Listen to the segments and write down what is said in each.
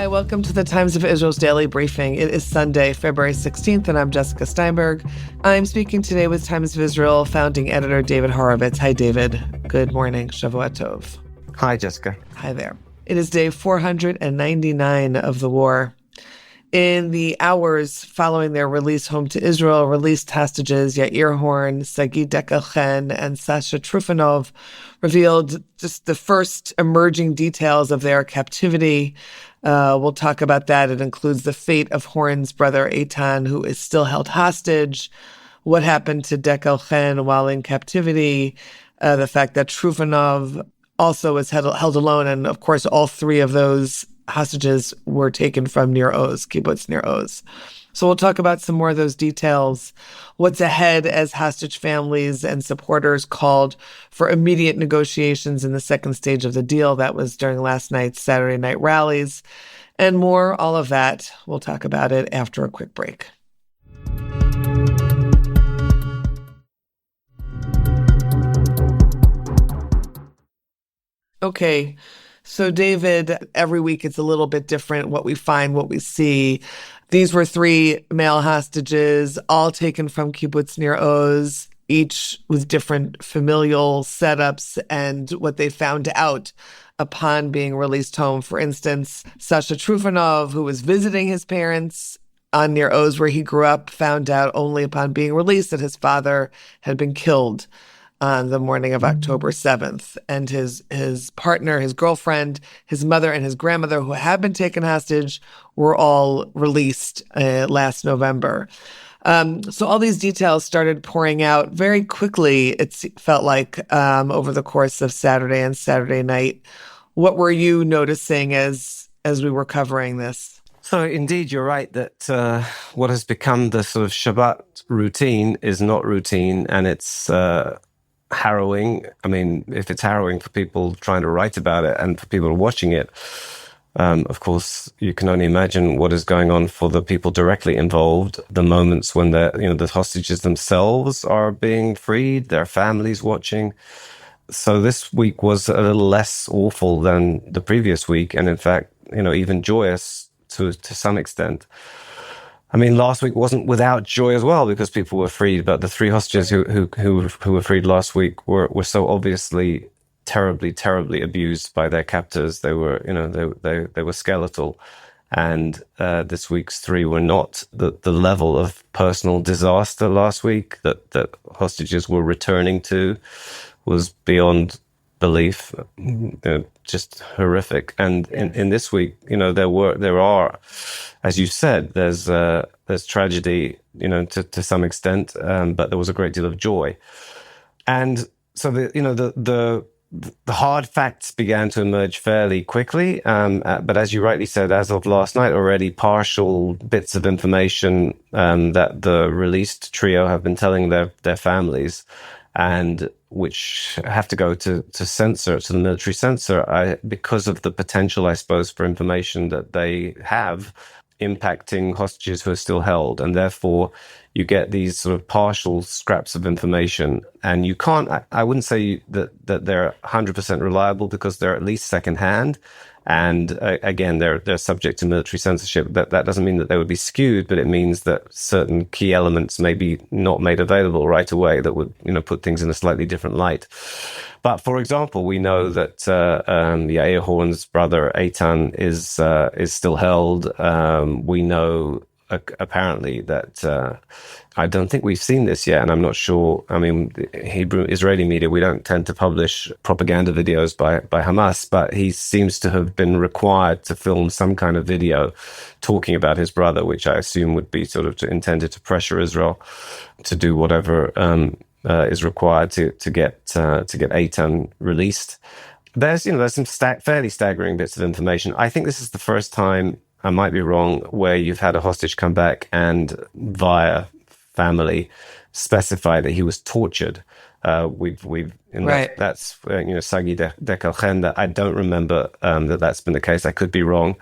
welcome to the Times of Israel's Daily Briefing. It is Sunday, February 16th, and I'm Jessica Steinberg. I'm speaking today with Times of Israel founding editor David Horovitz. Hi, David. Good morning. Shavua Tov. Hi, Jessica. Hi there. It is day 499 of the war. In the hours following their release home to Israel, released hostages Iair Horn, Sagui Dekel-Chen, and Sasha Trufanov revealed just the first emerging details of their captivity. We'll talk about that. It includes the fate of Horn's brother Eitan, who is still held hostage, what happened to Dekel-Chen while in captivity, the fact that Trufanov also was held alone, and of course all three of those hostages were taken from Nir Oz, kibbutz Nir Oz. So we'll talk about some more of those details. What's ahead as hostage families and supporters called for immediate negotiations in the second stage of the deal. That was during last night's Saturday night rallies. And more, all of that. We'll talk about it after a quick break. Okay. So, David, every week it's a little bit different, what we find, what we see. These were three male hostages, all taken from kibbutz Nir Oz, each with different familial setups and what they found out upon being released home. For instance, Sasha Trufanov, who was visiting his parents on Nir Oz, where he grew up, found out only upon being released that his father had been killed on the morning of October 7th. And his partner, his girlfriend, his mother, and his grandmother, who had been taken hostage, were all released last November. So all these details started pouring out very quickly, it felt like, over the course of Saturday and Saturday night. What were you noticing as we were covering this? So indeed, you're right that what has become the sort of Shabbat routine is not routine, and it's harrowing. I mean, if it's harrowing for people trying to write about it and for people watching it, of course, you can only imagine what is going on for the people directly involved. The moments when the hostages themselves are being freed, their families watching. So this week was a little less awful than the previous week, and in fact, even joyous to some extent. I mean, last week wasn't without joy as well because people were freed, but the three hostages who were freed last week were so obviously terribly, terribly abused by their captors. They were, they were skeletal, and this week's three were not. The level of personal disaster last week that hostages were returning to was beyond belief, just horrific. And in this week, there are, as you said, there's tragedy, to some extent, but there was a great deal of joy. And so the hard facts began to emerge fairly quickly. But as you rightly said, as of last night already, partial bits of information that the released trio have been telling their families, and which have to go to the military censor, because of the potential, I suppose, for information that they have impacting hostages who are still held. And therefore, you get these sort of partial scraps of information. And you can't, I wouldn't say that they're 100% reliable because they're at least secondhand. And again, they're subject to military censorship. That doesn't mean that they would be skewed, but it means that certain key elements may be not made available right away that would, put things in a slightly different light. But for example, we know that Iair Horn's brother Eitan is still held. We know apparently that I don't think we've seen this yet, and I'm not sure. I mean, Israeli media, we don't tend to publish propaganda videos by Hamas, but he seems to have been required to film some kind of video talking about his brother, which I assume would be sort of intended to pressure Israel to do whatever is required to get Eitan released. There's some fairly staggering bits of information. I think this is the first time, I might be wrong, where you've had a hostage come back and via family specify that he was tortured. We've and Right. that's Sagui Dekel-Chen. That I don't remember that's been the case. I could be wrong.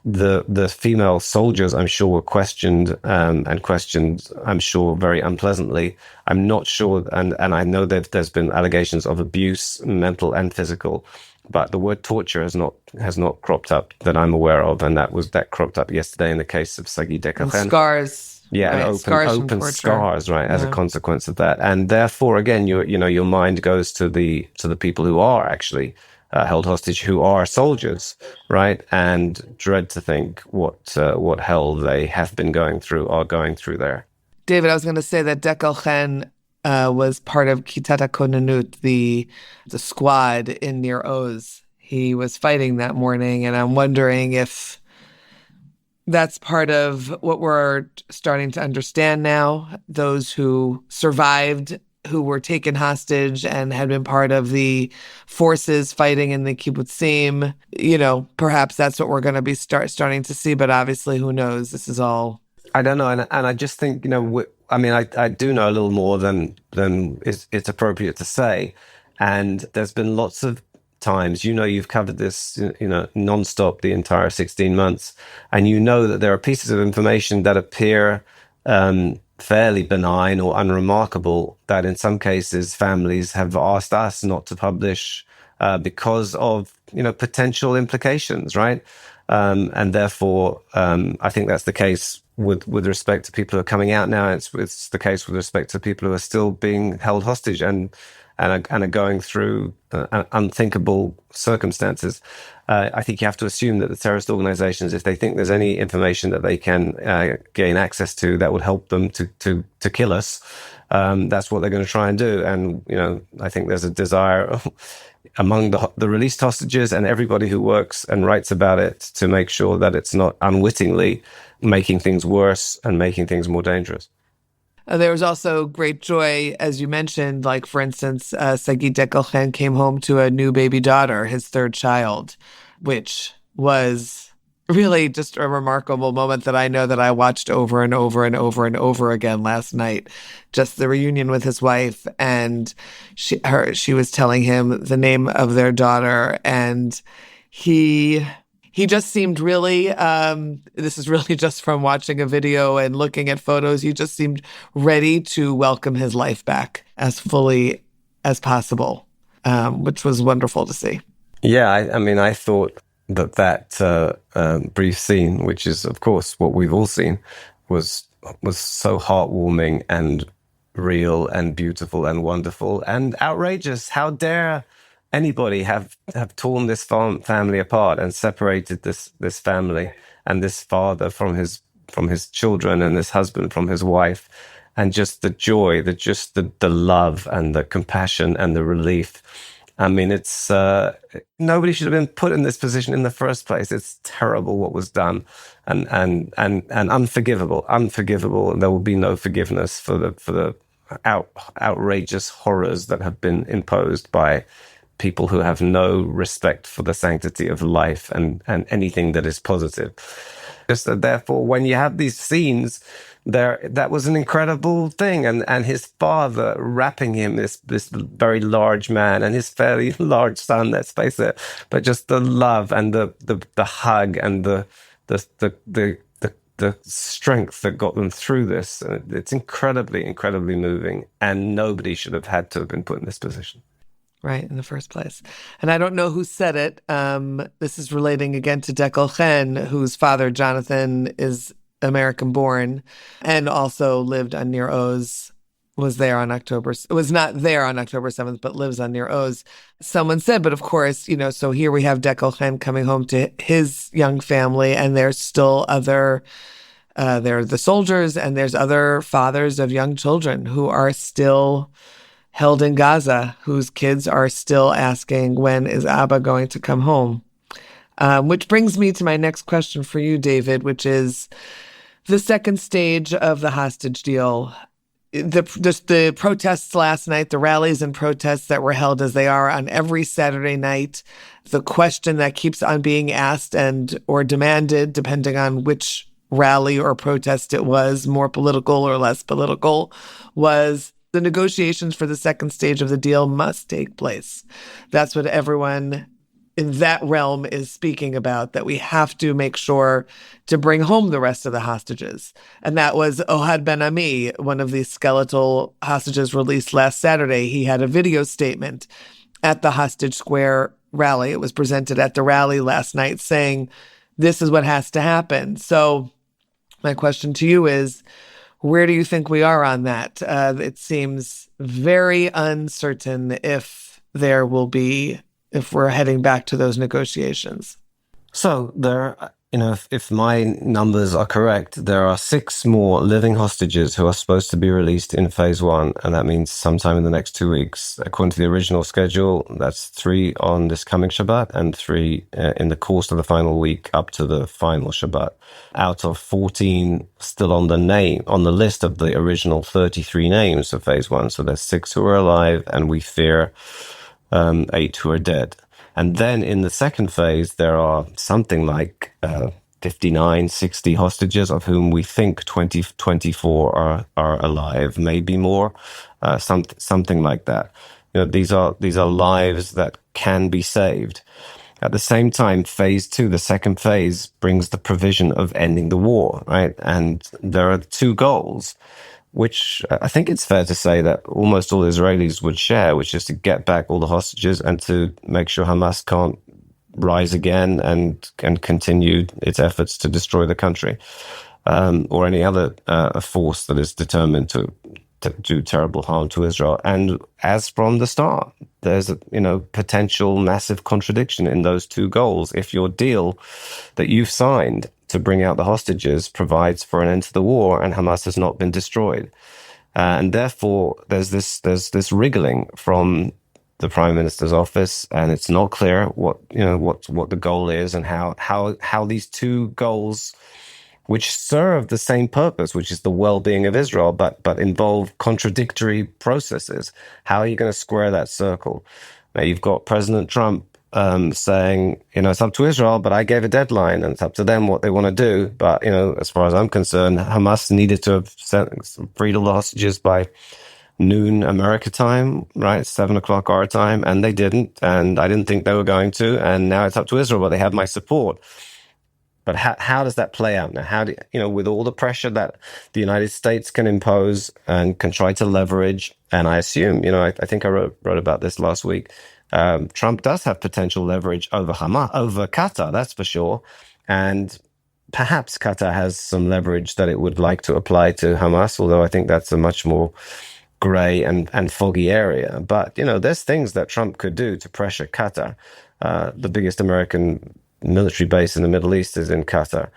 The female soldiers, I'm sure, were questioned and questioned, I'm sure, very unpleasantly. I'm not sure, and I know that there's been allegations of abuse, mental and physical, but the word torture has not cropped up that I'm aware of, and that cropped up yesterday in the case of Sagui And Dekel-Chen. scars, Yeah, and right? Scars from open torture. scars, right, as a Yeah. consequence of that. And therefore, again, your mind goes to the people who are actually held hostage, who are soldiers, right, and dread to think what hell they have been going through, are going through there. David, I was going to say that Dekel-Chen was part of Kitata Konanut, the squad in Nir Oz. He was fighting that morning, and I'm wondering if that's part of what we're starting to understand now. Those who survived, who were taken hostage and had been part of the forces fighting in the kibbutzim, perhaps that's what we're going to be starting to see. But obviously, who knows? This is all. I don't know, and I just think I do know a little more than it's appropriate to say, and there's been lots of times, you've covered this, nonstop the entire 16 months, and that there are pieces of information that appear fairly benign or unremarkable that in some cases families have asked us not to publish because of potential implications, right? And therefore, I think that's the case with respect to people who are coming out now. It's the case with respect to people who are still being held hostage and are going through unthinkable circumstances. I think you have to assume that the terrorist organizations, if they think there's any information that they can gain access to that would help them to kill us, that's what they're going to try and do. And I think there's a desire among the released hostages and everybody who works and writes about it to make sure that it's not unwittingly making things worse and making things more dangerous. There was also great joy, as you mentioned, like, for instance, Sagui Dekel-Chen came home to a new baby daughter, his third child, which was really just a remarkable moment that I know that I watched over and over and over and over again last night. Just the reunion with his wife, and she was telling him the name of their daughter, and he just seemed really, this is really just from watching a video and looking at photos, he just seemed ready to welcome his life back as fully as possible, which was wonderful to see. Yeah, I thought that brief scene, which is, of course, what we've all seen, was so heartwarming and real and beautiful and wonderful and outrageous. How dare anybody have torn this family apart and separated this family and this father from his children and this husband from his wife, and just the joy, the love and the compassion and the relief. It's nobody should have been put in this position in the first place. It's terrible what was done, and unforgivable. There will be no forgiveness for the outrageous horrors that have been imposed by people who have no respect for the sanctity of life and anything that is positive. Just that, therefore, when you have these scenes there, that was an incredible thing. And his father wrapping him, this very large man, and his fairly large son, let's face it, but just the love and the hug and the strength that got them through this. It's incredibly, incredibly moving, and nobody should have had to have been put in this position. Right, in the first place. And I don't know who said it. This is relating again to Dekel-Chen, whose father, Jonathan, is American-born and also lived on Nir Oz, was not there on October 7th, but lives on Nir Oz. Someone said, but of course, so here we have Dekel-Chen coming home to his young family, and there's still there are the soldiers, and there's other fathers of young children who are still held in Gaza, whose kids are still asking, when is Abba going to come home? Which brings me to my next question for you, David, which is the second stage of the hostage deal. The protests last night, the rallies and protests that were held as they are on every Saturday night, the question that keeps on being asked or demanded, depending on which rally or protest it was, more political or less political, was, The negotiations for the second stage of the deal must take place. That's what everyone in that realm is speaking about, that we have to make sure to bring home the rest of the hostages. And that was Ohad Ben Ami, one of the skeletal hostages released last Saturday. He had a video statement at the Hostage Square rally. It was presented at the rally last night saying, this is what has to happen. So my question to you is, where do you think we are on that? It seems very uncertain if we're heading back to those negotiations. So if my numbers are correct, there are 6 more living hostages who are supposed to be released in phase 1, and that means sometime in the next 2 weeks. According to the original schedule, that's 3 on this coming Shabbat and 3 in the course of the final week up to the final Shabbat. Out of 14 still on the list of the original 33 names of phase 1. So there's 6 who are alive, and we fear 8 who are dead. And then in the second phase, there are something like 59, 60 hostages, of whom we think 24 are alive, maybe more, something like that. These are lives that can be saved. At the same time, phase 2, the second phase, brings the provision of ending the war, right? And there are 2 goals, which I think it's fair to say that almost all Israelis would share, which is to get back all the hostages and to make sure Hamas can't rise again and continue its efforts to destroy the country, or any other force that is determined to do terrible harm to Israel. And as from the start, there's a potential massive contradiction in those 2 goals. If your deal that you've signed to bring out the hostages provides for an end to the war and Hamas has not been destroyed, and therefore there's this wriggling from the Prime Minister's office, and it's not clear what the goal is and how these 2 goals, which serve the same purpose, which is the well-being of Israel, but involve contradictory processes. How are you going to square that circle? Now, you've got President Trump saying, it's up to Israel, but I gave a deadline, and it's up to them what they want to do. But, as far as I'm concerned, Hamas needed to have freed all the hostages by noon America time, right? 7 o'clock our time, and they didn't. And I didn't think they were going to. And now it's up to Israel, but they have my support. But how does that play out now? How do with all the pressure that the United States can impose and can try to leverage, and I assume, I think I wrote about this last week. Trump does have potential leverage over Hamas, over Qatar, that's for sure, and perhaps Qatar has some leverage that it would like to apply to Hamas. Although I think that's a much more gray and foggy area. But there's things that Trump could do to pressure Qatar. The biggest American military base in the Middle East is in Qatar.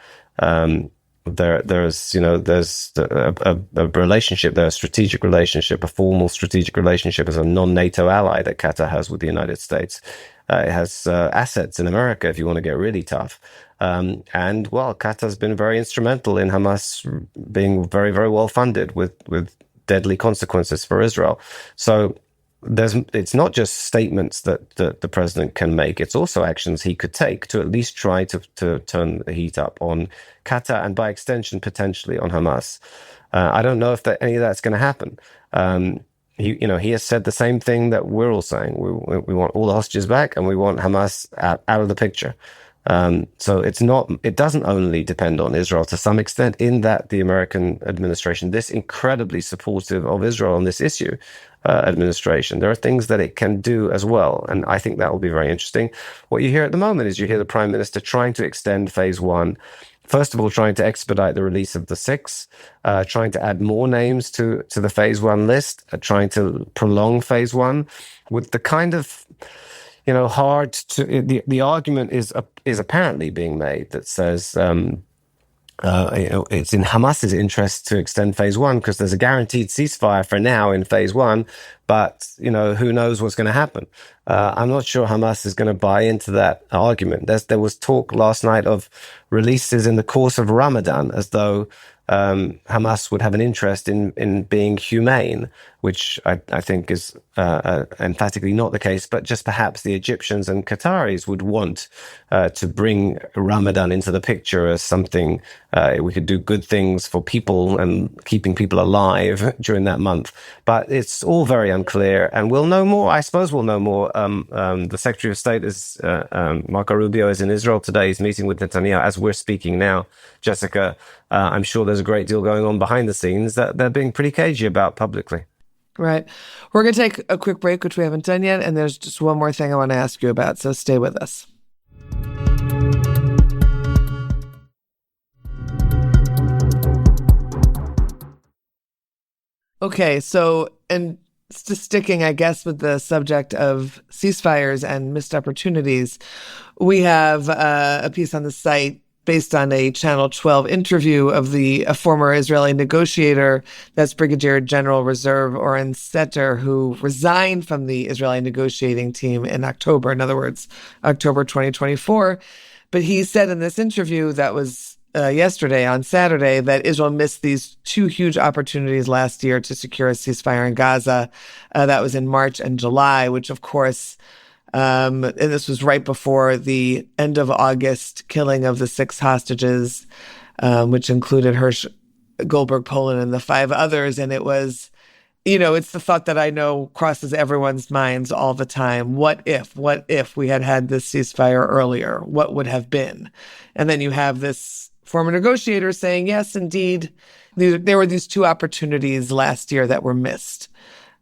There's a relationship there, a strategic relationship, a formal strategic relationship as a non-NATO ally that Qatar has with the United States. It has assets in America if you want to get really tough. Qatar's been very instrumental in Hamas being very, very well funded with deadly consequences for Israel. So it's not just statements that the president can make. It's also actions he could take to at least try to turn the heat up on Qatar and by extension, potentially on Hamas. I don't know if any of that's going to happen. He has said the same thing that we're all saying. We want all the hostages back and we want Hamas out of the picture. So it doesn't only depend on Israel to some extent, in that the American administration, this incredibly supportive of Israel on this issue, administration, there are things that it can do as well. And I think that will be very interesting. What you hear at the moment is you hear the Prime Minister trying to extend phase 1. First of all, trying to expedite the release of the 6, trying to add more names to the phase 1 list, trying to prolong phase 1 with the kind of the argument is apparently being made that says it's in Hamas's interest to extend phase 1 because there's a guaranteed ceasefire for now in phase 1, but who knows what's going to happen. I'm not sure Hamas is going to buy into that argument. There was talk last night of releases in the course of Ramadan, as though Hamas would have an interest in being humane, which I think is emphatically not the case, but just perhaps the Egyptians and Qataris would want to bring Ramadan into the picture as something we could do good things for people and keeping people alive during that month. But it's all very unclear, and we'll know more. I suppose we'll know more. The Secretary of State is Marco Rubio is in Israel today. He's meeting with Netanyahu as we're speaking now. Jessica, I'm sure there's a great deal going on behind the scenes that they're being pretty cagey about publicly. Right. We're going to take a quick break, which we haven't done yet. And there's just one more thing I want to ask you about. So stay with us. Okay. So, and just sticking, I guess, with the subject of ceasefires and missed opportunities, we have a piece on the site based on a Channel 12 interview of a former Israeli negotiator, that's Brigadier General Reserve Oren Setter, who resigned from the Israeli negotiating team in October, in other words, October 2024. But he said in this interview that was yesterday, on Saturday, that Israel missed these two huge opportunities last year to secure a ceasefire in Gaza. That was in March and July, which of course, and this was right before the end of August killing of the 6 hostages, which included Hirsch, Goldberg, Poland, and the 5 others. And it was, it's the thought that I know crosses everyone's minds all the time. What if we had this ceasefire earlier? What would have been? And then you have this former negotiator saying, yes, indeed, there were these 2 opportunities last year that were missed.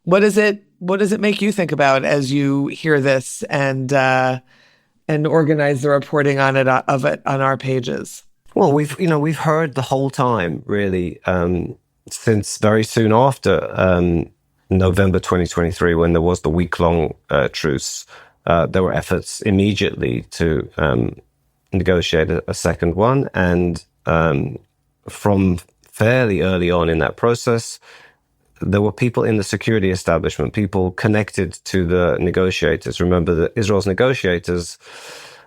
What does it make you think about as you hear this and organize the reporting on it on our pages? Well, we've heard the whole time, really, since very soon after November 2023, when there was the week-long truce. There were efforts immediately to negotiate a second one, and from fairly early on in that process, there were people in the security establishment, people connected to the negotiators. Remember that Israel's negotiators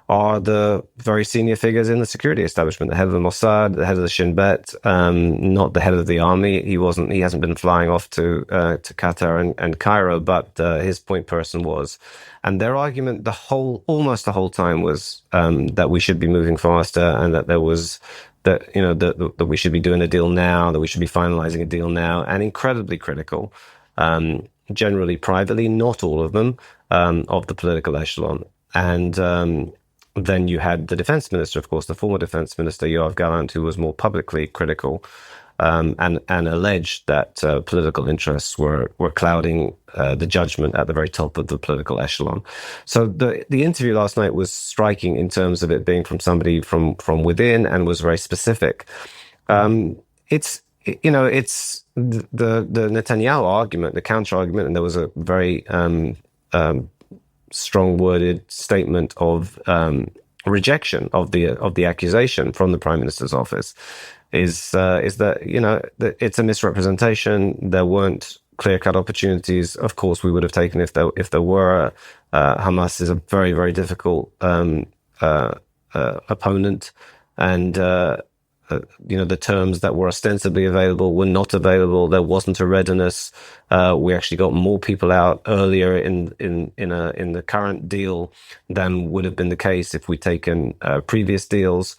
are the very senior figures in the security establishment, the head of the Mossad, the head of the Shin Bet, not the head of the army. He hasn't been flying off to Qatar and Cairo, but his point person was. And their argument almost the whole time was that we should be moving faster, and that there was that we should be doing a deal now, that we should be finalizing a deal now, and incredibly critical, generally privately, not all of them, of the political echelon. And then you had the defense minister, of course, the former defense minister, Yoav Gallant, who was more publicly critical, and alleged that political interests were clouding the judgment at the very top of the political echelon. So the interview last night was striking in terms of it being from somebody from within, and was very specific. It's the Netanyahu argument, the counter argument, and there was a very strong-worded statement of rejection of the accusation from the Prime Minister's office. Is that that it's a misrepresentation. There weren't clear-cut opportunities. Of course, we would have taken if there were. Hamas is a very, very difficult opponent, and the terms that were ostensibly available were not available. There wasn't a readiness. We actually got more people out earlier in the current deal than would have been the case if we'd taken previous deals.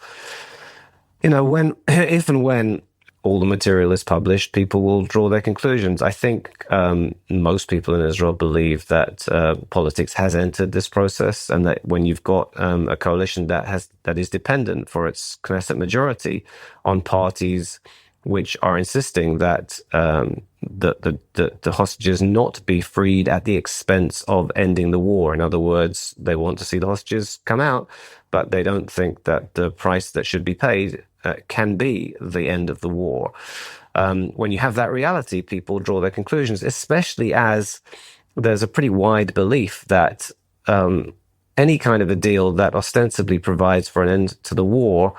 If and when all the material is published, people will draw their conclusions. I think most people in Israel believe that politics has entered this process, and that when you've got a coalition that is dependent for its Knesset majority on parties which are insisting that the hostages not be freed at the expense of ending the war. In other words, they want to see the hostages come out, but they don't think that the price that should be paid can be the end of the war. When you have that reality, people draw their conclusions, especially as there's a pretty wide belief that any kind of a deal that ostensibly provides for an end to the war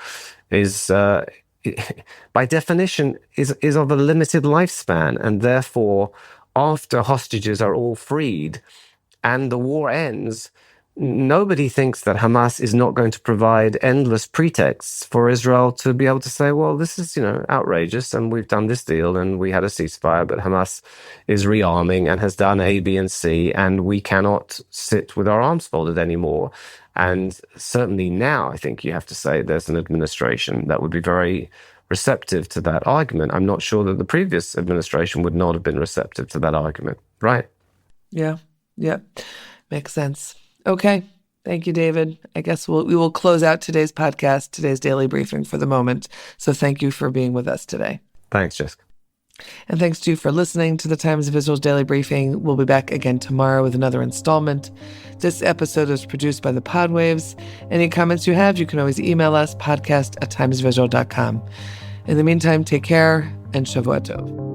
is, by definition, is of a limited lifespan, and therefore, after hostages are all freed and the war ends, nobody thinks that Hamas is not going to provide endless pretexts for Israel to be able to say, well, this is, outrageous, and we've done this deal and we had a ceasefire, but Hamas is rearming and has done A, B, and C, and we cannot sit with our arms folded anymore. And certainly now, I think you have to say there's an administration that would be very receptive to that argument. I'm not sure that the previous administration would not have been receptive to that argument, right? Yeah. Makes sense. Okay. Thank you, David. I guess we will close out today's podcast, today's daily briefing for the moment. So thank you for being with us today. Thanks, Jessica. And thanks to you for listening to the Times of Israel's Daily Briefing. We'll be back again tomorrow with another installment. This episode is produced by the Podwaves. Any comments you have, you can always email us, podcast@timesofisrael.com. In the meantime, take care and Shavua Tov.